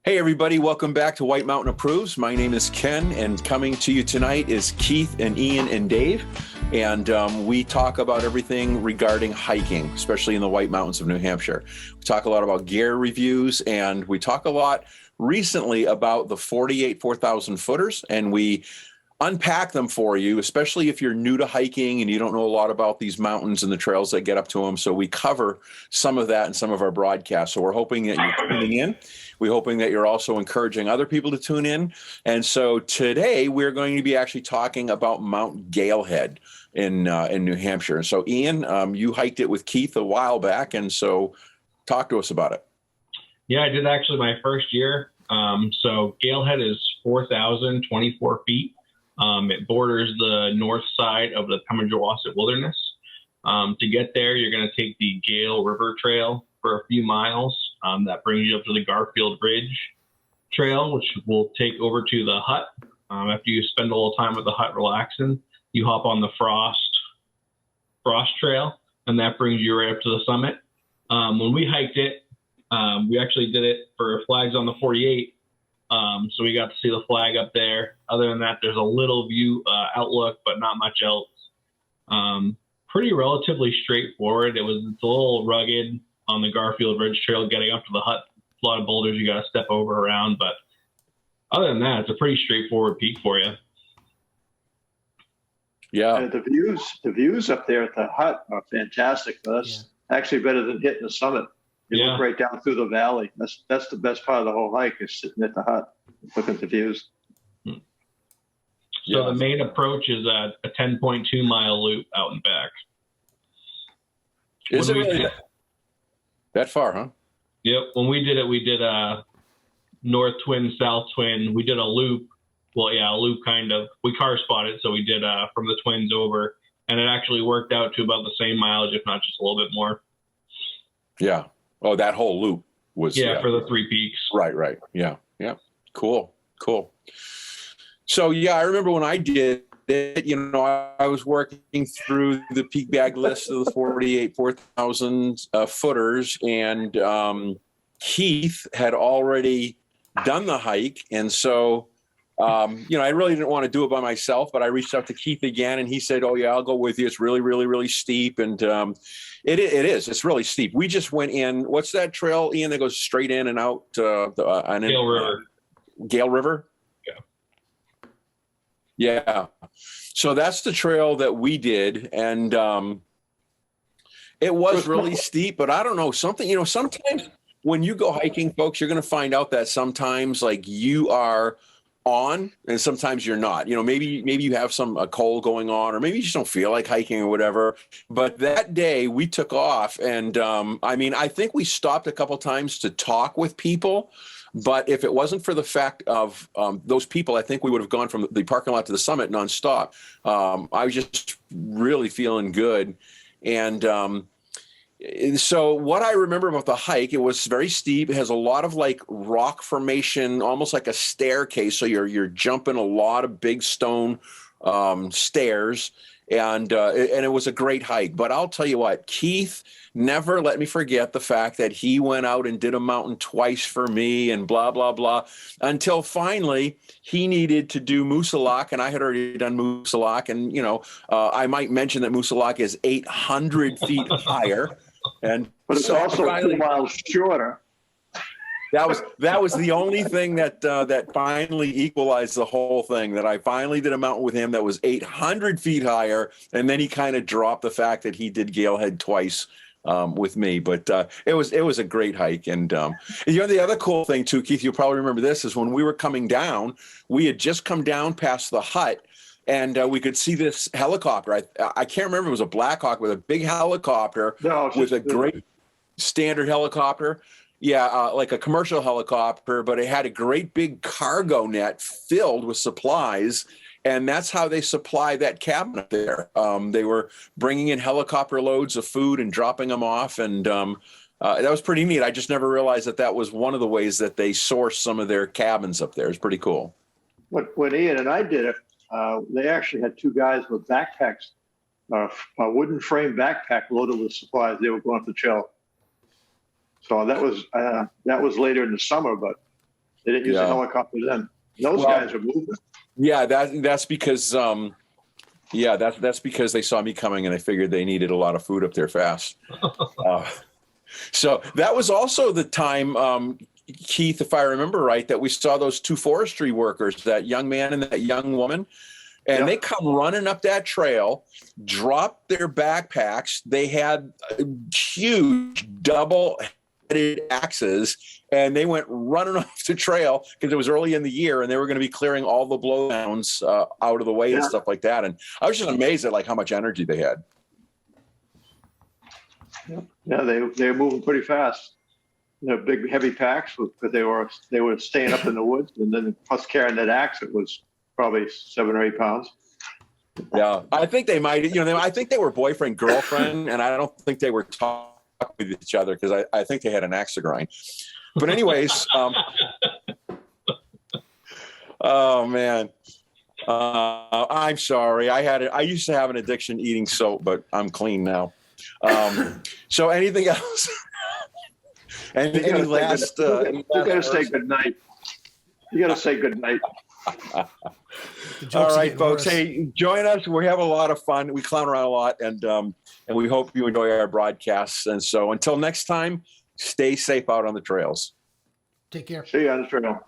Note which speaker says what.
Speaker 1: Hey everybody, welcome back to White Mountain Approves. My name is Ken, and coming to you tonight is Keith and Ian and Dave. And we talk about everything regarding hiking, especially in the White Mountains of New Hampshire. We talk a lot about gear reviews, and we talk a lot recently about the 48 4,000 footers, and we unpack them for you, especially if you're new to hiking and you don't know a lot about these mountains and the trails that get up to them. So we cover some of that in some of our broadcasts. So we're hoping that you're tuning in. We're hoping that you're also encouraging other people to tune in. And so today we're going to be actually talking about Mount Galehead in New Hampshire. And so Ian, you hiked it with Keith a while back. And so talk to us about it.
Speaker 2: Yeah, I did actually my first year. So Galehead is 4,024 feet. It borders the north side of the Pemigewasset Wilderness. To get there, you're going to take the Gale River Trail for a few miles. That brings you up to the Garfield Ridge Trail, which will take over to the hut. After you spend a little time at the hut relaxing, you hop on the Frost Trail, and that brings you right up to the summit. When we hiked it, we actually did it for flags on the 48. So we got to see the flag up there. Other than that, there's a little view outlook, but not much else. Pretty relatively straightforward. It's a little rugged on the Garfield Ridge Trail getting up to the hut. A lot of boulders you got to step over around, but other than that, it's a pretty straightforward peak for you.
Speaker 3: Yeah, and the views up there at the hut are fantastic. That's actually better than hitting the summit. You look right down through the valley. That's the best part of the whole hike, is sitting at the hut, looking at the views.
Speaker 2: So the main approach is a 10.2 mile loop out and back.
Speaker 1: Is it really that far, huh?
Speaker 2: Yep. When we did it, we did a north twin, south twin. We did a loop. Well, yeah, a loop kind of. We car spotted, so we did from the twins over, and it actually worked out to about the same mileage, if not just a little bit more.
Speaker 1: Yeah. Oh, that whole loop was
Speaker 2: for the three peaks.
Speaker 1: Right. Yeah. Cool. So I remember when I did it, I was working through the peak bag list of the 48 4,000 footers, and Keith had already done the hike, and so I really didn't want to do it by myself, but I reached out to Keith again, and he said, "Oh yeah, I'll go with you. It's really, really, really steep." And it is. It's really steep. We just went in. What's that trail, Ian, that goes straight in and out?
Speaker 2: Gale River.
Speaker 1: Gale River? Yeah. So that's the trail that we did. And it was really steep, but I don't know, something, sometimes when you go hiking, folks, you're going to find out that sometimes like you are on and sometimes you're not. Maybe you have a cold going on, or maybe you just don't feel like hiking or whatever. But that day we took off, and I think we stopped a couple times to talk with people, but if it wasn't for the fact of those people, I think we would have gone from the parking lot to the summit nonstop. I was just really feeling good. And so what I remember about the hike, it was very steep. It has a lot of like rock formation, almost like a staircase. So you're jumping a lot of big stone stairs, and it was a great hike. But I'll tell you what, Keith never let me forget the fact that he went out and did a mountain twice for me and blah, blah, blah, until finally he needed to do Moosilauke, and I had already done Moosilauke. And, I might mention that Moosilauke is 800 feet higher.
Speaker 3: But it's also 2 miles shorter.
Speaker 1: That was the only thing that finally equalized the whole thing, that I finally did a mountain with him that was 800 feet higher. And then he kind of dropped the fact that he did Galehead twice with me. But it was a great hike. And the other cool thing too, Keith, you'll probably remember this, is when we were coming down, we had just come down past the hut, and we could see this helicopter. I can't remember. It was a Black Hawk with a big helicopter with a great standard helicopter. Yeah, like a commercial helicopter, but it had a great big cargo net filled with supplies. And that's how they supply that cabin up there. They were bringing in helicopter loads of food and dropping them off. And that was pretty neat. I just never realized that was one of the ways that they source some of their cabins up there. It's pretty cool.
Speaker 3: When Ian and I did it, they actually had two guys with backpacks, a wooden frame backpack loaded with supplies. They were going up the trail. So that was later in the summer, but They didn't use
Speaker 1: Yeah.
Speaker 3: a helicopter then. Those
Speaker 1: Well,
Speaker 3: guys are moving.
Speaker 1: Yeah, that's because that's because they saw me coming and they figured they needed a lot of food up there fast. So that was also the time, Keith, if I remember right, that we saw those two forestry workers, that young man and that young woman, and
Speaker 3: Yep.
Speaker 1: they come running up that trail, dropped their backpacks. They had huge double-headed axes, and they went running off the trail because it was early in the year, and they were going to be clearing all the blowdowns out of the way and
Speaker 3: Yeah.
Speaker 1: stuff like that. And I was just amazed at like how much energy they had.
Speaker 3: Yeah, they were moving pretty fast. Big heavy packs, but they were staying up in the woods, and then plus carrying that axe, it was probably 7 or 8 pounds.
Speaker 1: Yeah, I think they might. I think they were boyfriend girlfriend, and I don't think they were talking with each other because I think they had an axe to grind. But anyways, oh man, I'm sorry. I used to have an addiction eating soap, but I'm clean now. So anything else? Any last?
Speaker 3: You gotta say good night. You gotta say good night.
Speaker 1: All right, folks. Hey, join us. We have a lot of fun. We clown around a lot, and we hope you enjoy our broadcasts. And so, until next time, stay safe out on the trails.
Speaker 4: Take care.
Speaker 3: See you on the trail.